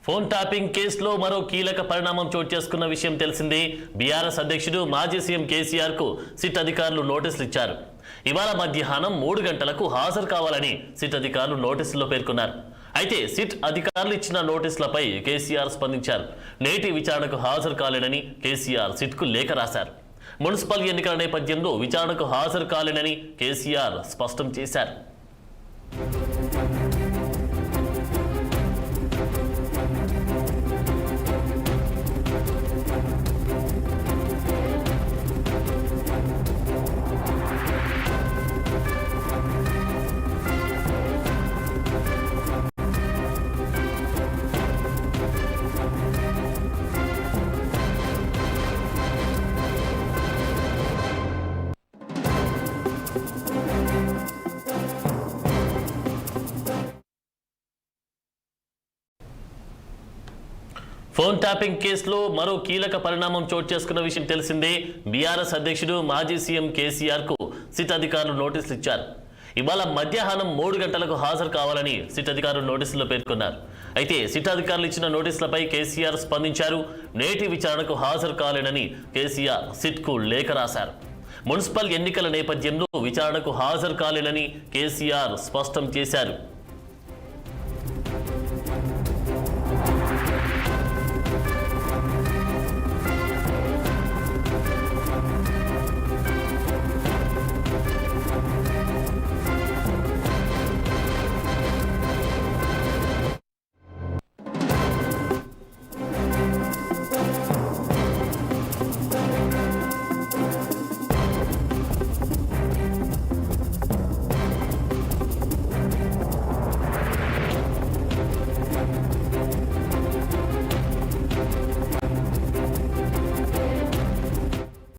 Phone tapping కేసులో మరో కీలక పరిణామం చోటు చేసుకున్న విషయం తెలిసిందే. బీఆర్ఎస్ అధ్యక్షుడు మాజీ సీఎం కేసీఆర్ కు సిట్ అధికారులు నోటీసులు ఇచ్చారు. ఇవాళ మధ్యాహ్నం 3 గంటలకు హాజరు కావాలని సిట్ అధికారులు నోటీసుల్లో పేర్కొన్నారు. అయితే సిట్ అధికారులు ఇచ్చిన నోటీసులపై కేసీఆర్ స్పందించారు. నేటి విచారణకు హాజరు కాలేనని కేసీఆర్ సిట్కు లేఖ రాశారు. మున్సిపల్ ఎన్నికల నేపథ్యంలో విచారణకు హాజరు కాలేనని కేసీఆర్ స్పష్టం చేశారు. ఫోన్ ట్యాపింగ్ కేసులో మరో కీలక పరిణామం చోటు చేసుకున్న విషయం తెలిసిందే. బీఆర్ఎస్ అధ్యక్షుడు మాజీ సీఎం కేసీఆర్ కు సిట్ అధికారులు నోటీసులు ఇచ్చారు. ఇవాళ మధ్యాహ్నం 3 గంటలకు హాజరు కావాలని సిట్ అధికారులు నోటీసుల్లో పేర్కొన్నారు. అయితే సిట్ అధికారులు ఇచ్చిన నోటీసులపై కేసీఆర్ స్పందించారు. నేటి విచారణకు హాజరు కాలేనని కేసీఆర్ సిట్కు లేఖ రాశారు. మున్సిపల్ ఎన్నికల నేపథ్యంలో విచారణకు హాజరు కాలేనని కేసీఆర్ స్పష్టం చేశారు.